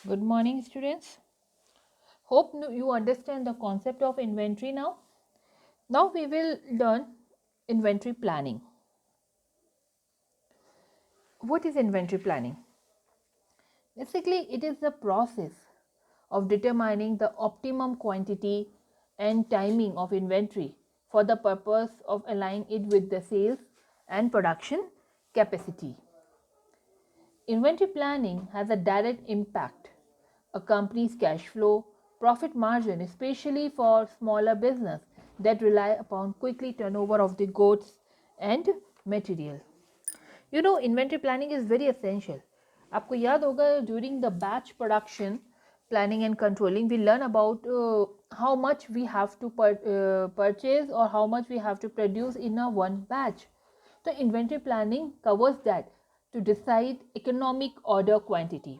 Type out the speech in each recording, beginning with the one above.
Good morning, students. Hope you understand the concept of inventory now. Now we will learn inventory planning. What is inventory planning? Basically, it is the process of determining the optimum quantity and timing of inventory for the purpose of aligning it with the sales and production capacity. Inventory planning has a direct impact a company's cash flow, profit margin, especially for smaller business that rely upon quickly turnover of the goods and material. Inventory planning is very essential. आपको याद होगा during the batch production planning and controlling we learn about how much we have to purchase or how much we have to produce in a one batch. So inventory planning covers that to decide economic order quantity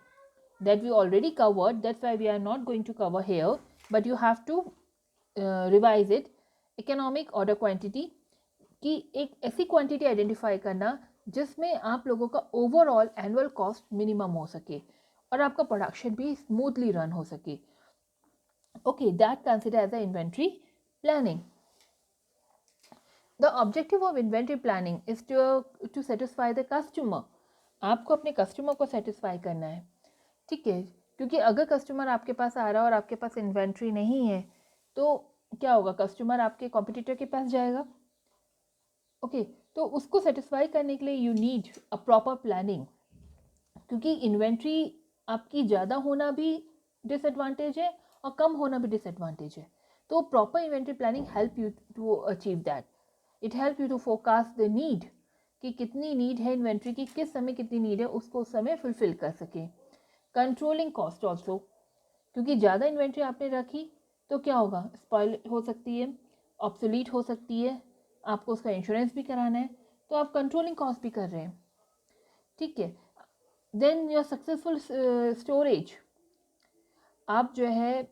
that we already covered. That's why we are not going to cover here, but you have to revise it. Economic order quantity कि एक ऐसी quantity identify करना जिसमें आप लोगों का overall annual cost minimum हो सके और आपका प्रोडक्शन भी स्मूथली रन हो सके. Okay, that consider as a inventory planning. The objective of inventory planning is to satisfy the customer. आपको अपने कस्टमर को सेटिस्फाई करना है. ठीक है, क्योंकि अगर कस्टमर आपके पास आ रहा है और आपके पास इन्वेंट्री नहीं है तो क्या होगा, कस्टमर आपके कॉम्पिटिटर के पास जाएगा. ओके, तो उसको सेटिस्फाई करने के लिए you need a proper planning, क्योंकि इन्वेंट्री आपकी ज़्यादा होना भी डिसएडवांटेज है और कम होना भी डिसएडवांटेज है. तो proper inventory planning help you to achieve that. It help you to forecast the need कि कितनी नीड है इन्वेंट्री की, किस समय कितनी नीड है, उसको उस समय फुलफिल कर सके. कंट्रोलिंग कॉस्ट ऑल्सो, क्योंकि ज़्यादा इन्वेंट्री आपने रखी तो क्या होगा, स्पॉइल हो सकती है, ऑब्सोलीट हो सकती है, आपको उसका इंश्योरेंस भी कराना है, तो आप कंट्रोलिंग कॉस्ट भी कर रहे हैं. ठीक है. देन योर सक्सेसफुल स्टोरेज, आप जो है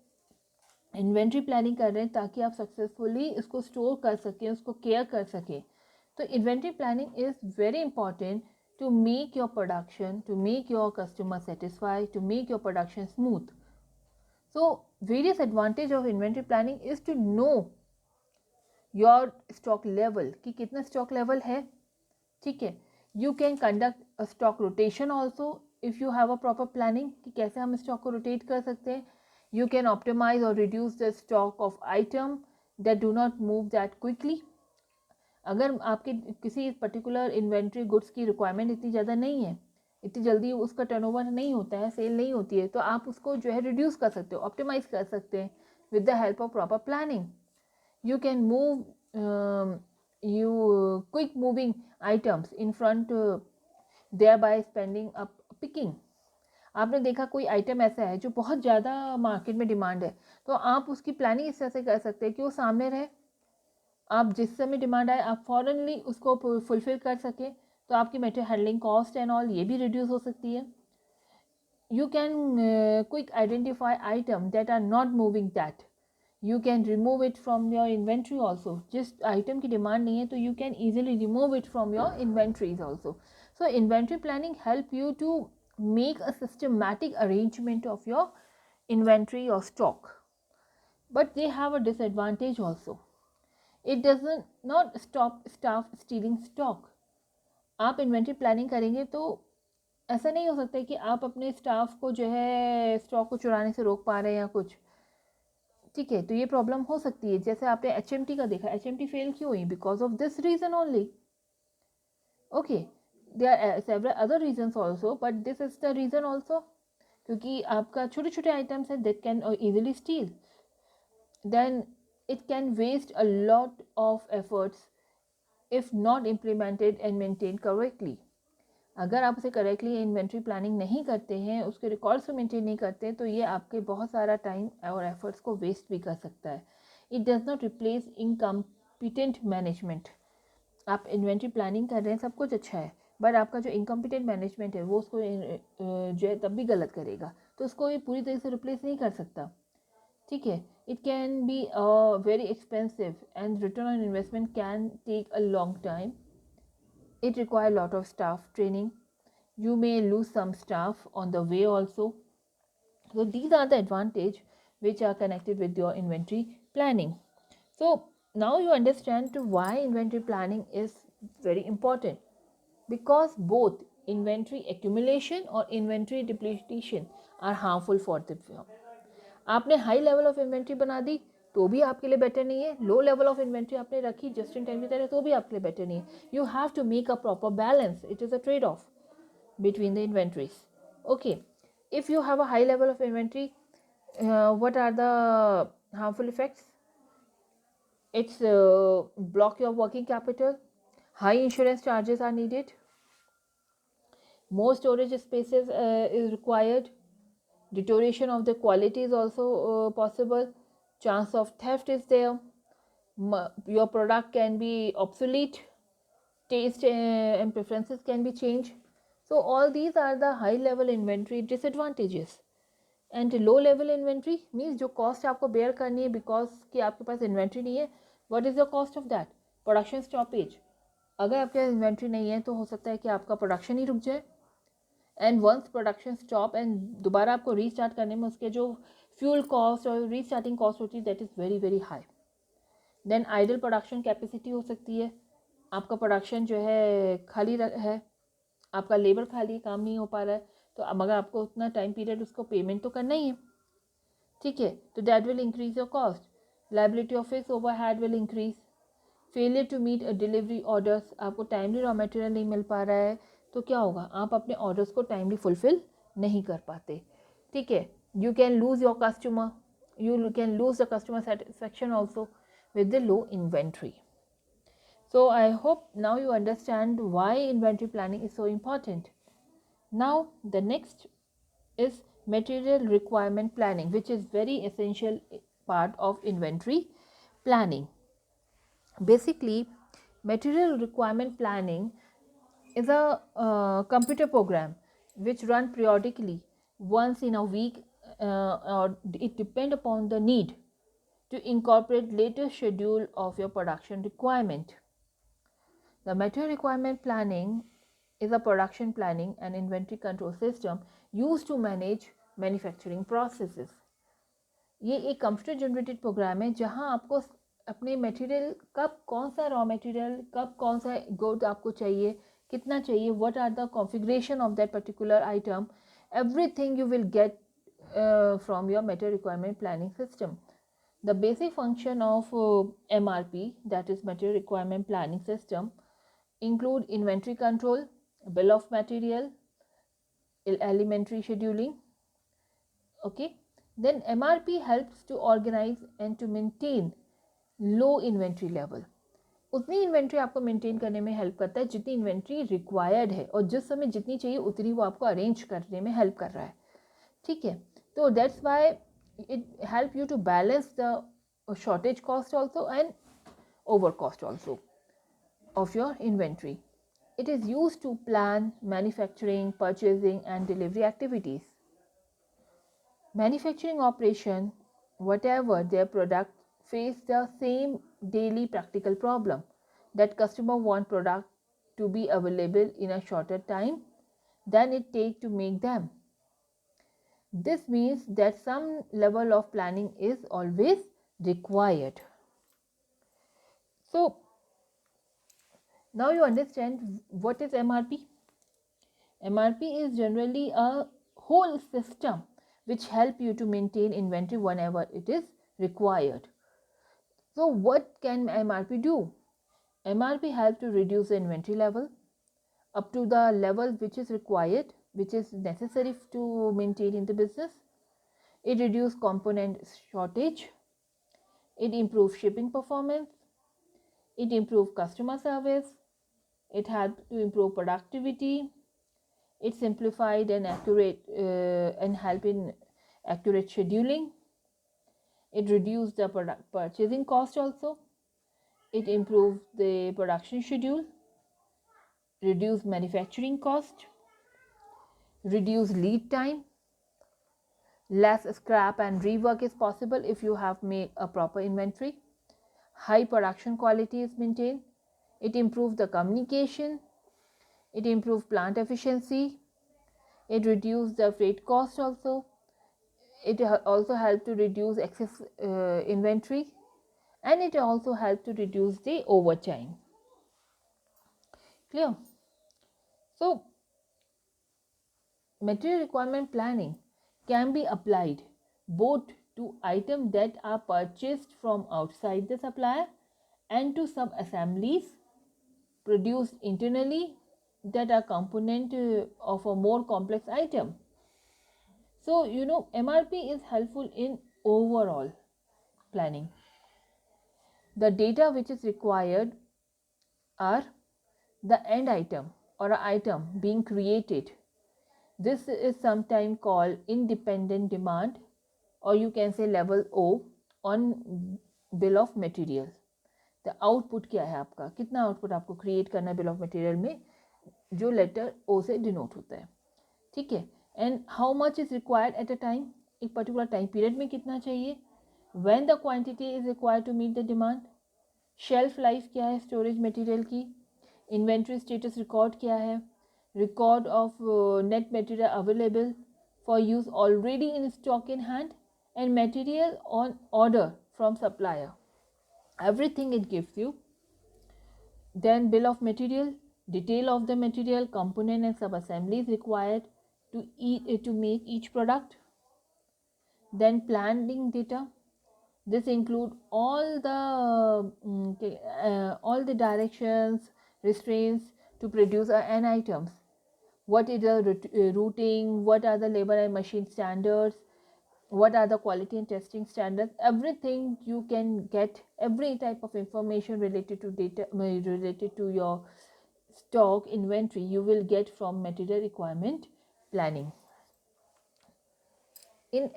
इन्वेंट्री प्लानिंग कर रहे हैं ताकि आप सक्सेसफुली इसको स्टोर कर सकें, उसको केयर कर सकें. तो inventory planning is very important to make your production, to make your customer satisfied, to make your production smooth. So various advantage of inventory planning is to know your stock level कि कितना stock level है. ठीक है. You can conduct a stock rotation also if you have a proper planning कि कैसे हम stock को rotate कर सकते हैं. You can optimize or reduce the stock of item that do not move that quickly. अगर आपके किसी पर्टिकुलर इन्वेंट्री गुड्स की रिक्वायरमेंट इतनी ज़्यादा नहीं है, इतनी जल्दी उसका टर्नओवर नहीं होता है, सेल नहीं होती है, तो आप उसको जो है रिड्यूस कर सकते हो, ऑप्टिमाइज कर सकते हैं with the help of proper planning. You can move you quick moving items in front thereby spending up picking. आपने देखा कोई आइटम ऐसा है जो बहुत ज़्यादा मार्केट में डिमांड है, तो आप उसकी प्लानिंग इस तरह से कर सकते हैं कि वो सामने रहे, आप जिस समय डिमांड आए आप फॉरनली उसको फुलफिल कर सकें, तो आपकी material handling cost and all ये भी रिड्यूस हो सकती है. You can quick identify item that are not moving that, you can remove it from your inventory also. जिस आइटम की डिमांड नहीं है तो you can easily remove it from your inventories also. So inventory planning help you to make a systematic arrangement of your inventory or stock, but they have a disadvantage also. It doesn't not stop staff stealing stock. आप inventory planning करेंगे तो ऐसा नहीं हो सकता कि आप अपने स्टाफ को जो है स्टॉक को चुराने से रोक पा रहे हैं या कुछ. ठीक है, तो ये प्रॉब्लम हो सकती है. जैसे आपने एचएमटी का देखा, एचएमटी फेल क्यों हुई, because of this reason only. Okay, there are several other reasons also, but this is the reason also, क्योंकि आपका छोटे छोटे आइटम्स है that can easily steal. Then it can waste a lot of efforts if not implemented and maintained correctly. अगर आप उसे correctly inventory planning नहीं करते हैं, उसके रिकॉर्ड्स को मेंटेन नहीं करते हैं, तो ये आपके बहुत सारा टाइम और एफर्ट्स को वेस्ट भी कर सकता है. It does not replace incompetent management. आप इन्वेंट्री प्लानिंग कर रहे हैं, सब कुछ अच्छा है, बट आपका जो इनकम्पिटेंट मैनेजमेंट है वो उसको जो है तब भी गलत करेगा, तो उसको ये पूरी तरह से रिप्लेस नहीं कर सकता. ठीक है. It can be very expensive and return on investment can take a long time. It requires a lot of staff training. You may lose some staff on the way also. So these are the advantage which are connected with your inventory planning. So now you understand why inventory planning is very important, because both inventory accumulation और inventory depletion are harmful for the firm. आपने high level of inventory बना दी तो भी आपके लिए better नहीं है, low level of inventory आपने रखी जस्ट इन टाइम की तरह तो भी आपके लिए बेटर नहीं है. You have to make a proper balance. It is a trade off between the inventories. Okay, if you have a high level of inventory, what are the harmful effects? It's block your working capital, high insurance charges are needed, more storage spaces is required, deterioration of the quality is also possible, chance of theft is there, your product can be obsolete, taste and preferences can be changed. So all these are the high level inventory disadvantages. And low level inventory means जो cost आपको bear करनी है because कि आपके पास inventory नहीं है. What is the cost of that? Production stoppage. अगर आपके पास इन्वेंट्री नहीं है तो हो सकता है कि आपका प्रोडक्शन ही रुक जाए. And once production stop and दोबारा आपको रीस्टार्ट करने में उसके जो फ्यूल कॉस्ट और रीस्टार्टिंग कॉस्ट होती है that is very very high. Then idle production capacity हो सकती है. आपका प्रोडक्शन जो है खाली है, आपका लेबर खाली, काम नहीं हो पा रहा है, तो अब अगर आपको उतना टाइम पीरियड उसको पेमेंट तो करना ही है, ठीक है, तो that will increase your cost. Liability of fix overhead will increase. Failure to meet delivery orders. आपको टाइमली रॉ मटेरियल नहीं मिल पा रहा है तो क्या होगा? आप अपने ऑर्डर्स को टाइमली फुलफिल नहीं कर पाते, ठीक है. You can lose your customer, you can lose the customer satisfaction also with the low inventory. So I hope now you understand why inventory planning is so important. Now the next is material requirement planning, which is very essential part of inventory planning. Basically, material requirement planning is a computer program which run periodically once in a week, or it depend upon the need to incorporate latest schedule of your production requirement. The material requirement planning is a production planning and inventory control system used to manage manufacturing processes. ये एक computer generated programme है जहां आपको अपने material, कब कौन सा raw material, कब कौन सा गुड आपको चाहिए, कितना चाहिए, what are the configuration of that particular item, everything you will get from your material requirement planning system. The basic function of MRP, that is Material Requirement Planning System, include inventory control, bill of material, elementary scheduling. Okay, then MRP helps to organize and to maintain low inventory level. उतनी inventory आपको maintain करने में help करता है जितनी inventory required है और जिस समय जितनी चाहिए उतनी वो आपको अरेंज करने में हेल्प कर रहा है, ठीक है. तो that's why it help you to balance the shortage cost also and over cost also of your inventory. It is used to plan manufacturing, purchasing and delivery activities. Manufacturing operation, whatever their product, face the same daily practical problem that customer want product to be available in a shorter time than it take to make them. This means that some level of planning is always required. So now you understand what is MRP. MRP is generally a whole system which help you to maintain inventory whenever it is required. So what can MRP do? MRP help to reduce the inventory level up to the level which is required, which is necessary to maintain in the business. It reduces component shortage. It improves shipping performance. It improves customer service. It helps to improve productivity. It simplified and accurate and help in accurate scheduling. It reduces the purchasing cost also. It improves the production schedule. Reduce manufacturing cost. Reduce lead time. Less scrap and rework is possible if you have made a proper inventory. High production quality is maintained. It improves the communication. It improves plant efficiency. It reduces the freight cost also. It also helps to reduce excess inventory, and it also helps to reduce the overtime. Clear? So material requirement planning can be applied both to items that are purchased from outside the supplier and to sub-assemblies produced internally that are component of a more complex item. So, MRP is helpful in overall planning. The data which is required are the end item or an item being created. This is sometimes called independent demand, or you can say level O on bill of material. The output क्या है आपका, कितना output आपको create करना है bill of material में, जो letter ओ से डिनोट होता है. ठीक है. And how much is required at a time, एक पर्टिकुलर टाइम पीरियड में कितना चाहिए. When the quantity is required to meet the demand. Shelf life क्या है स्टोरेज मटेरियल की. इन्वेंट्री स्टेटस रिकॉर्ड क्या है. Record of net material available for use already in stock in hand and material on order from supplier. Everything it gives you. Then bill of material, detail of the material, component and sub-assemblies required to make each product. Then planning data. This include all the directions, restraints to produce an items. What is the routing? What are the labor and machine standards? What are the quality and testing standards. Everything you can get, every type of information related to data, related to your stock inventory, you will get from material requirement planning. In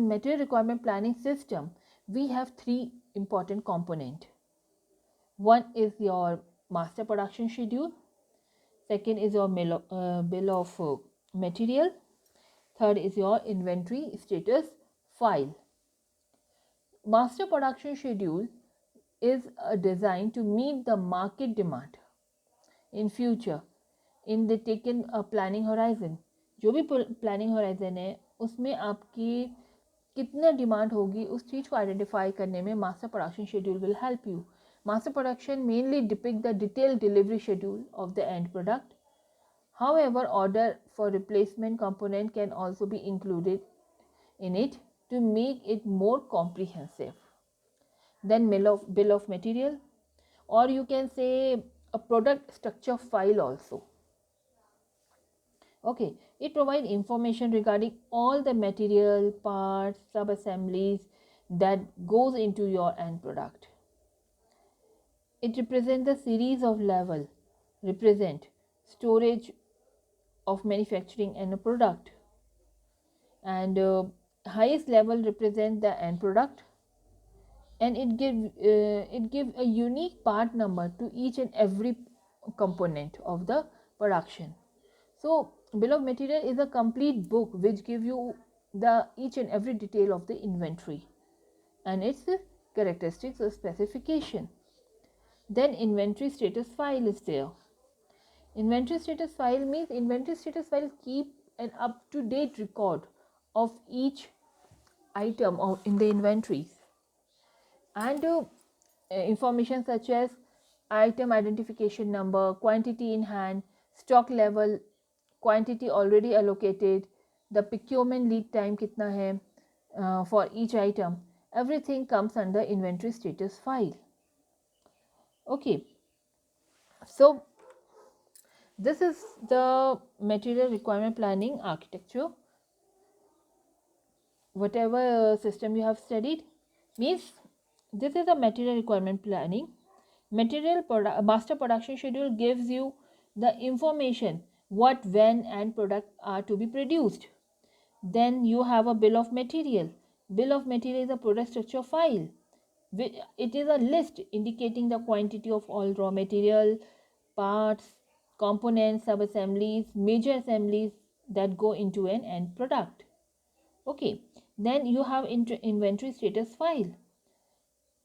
material requirement planning system, we have three important components. One is your master production schedule, second is your bill of material, third is your inventory status file. Master production schedule is designed to meet the market demand in future in the taken planning horizon. जो भी planning horizon है उसमें आपकी कितना demand होगी उस चीज़ को identify करने में master production schedule will help you. Master production mainly depict the detailed delivery schedule of the end product. However, order for replacement component can also be included in it to make it more comprehensive. Then bill of material, or you can say a product structure file also. Okay, it provides information regarding all the material, parts, sub-assemblies that goes into your end product. It represents the series of level, represent storage of manufacturing and a product, and highest level represent the end product, and it give a unique part number to each and every component of the production. So bill of material is a complete book which give you the each and every detail of the inventory and its characteristics or specification. Then inventory status file is there. Inventory status file means inventory status file keep an up-to-date record of each item in the inventories, and information such as item identification number, quantity in hand, stock level, quantity already allocated, the procurement lead time kitna hai for each item. Everything comes under inventory status file. Okay, so this is the material requirement planning architecture. Whatever system you have studied means this is a material requirement planning. Master production schedule gives you the information what, when and product are to be produced. Then you have a bill of material. Bill of material is a product structure file. It is a list indicating the quantity of all raw material, parts, components, sub-assemblies, major assemblies that go into an end product. Okay, then you have inventory status file.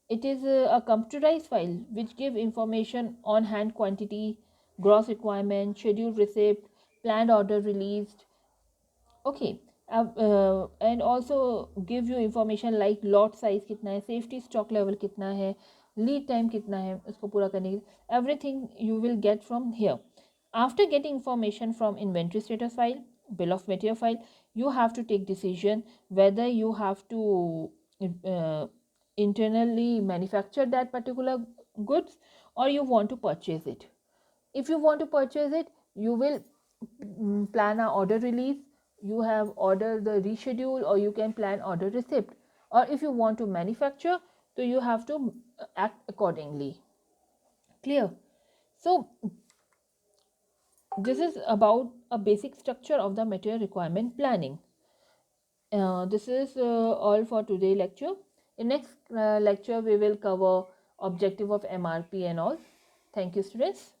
It is a computerized file which give information on hand quantity, gross requirement, scheduled receipt, planned order released. Okay, and also give you information like lot size कितना है, safety stock level कितना है, lead time कितना है उसको पूरा करने के लिए. Everything you will get from here. After getting information from inventory status file, bill of material file, you have to take decision whether you have to internally manufacture that particular goods or you want to purchase it. If you want to purchase it, you will plan a order release, you have order the reschedule, or you can plan order receipt. Or if you want to manufacture, so you have to act accordingly. Clear? So this is about a basic structure of the material requirement planning. This is all for today lecture. In next lecture we will cover objective of MRP and all. Thank you, students.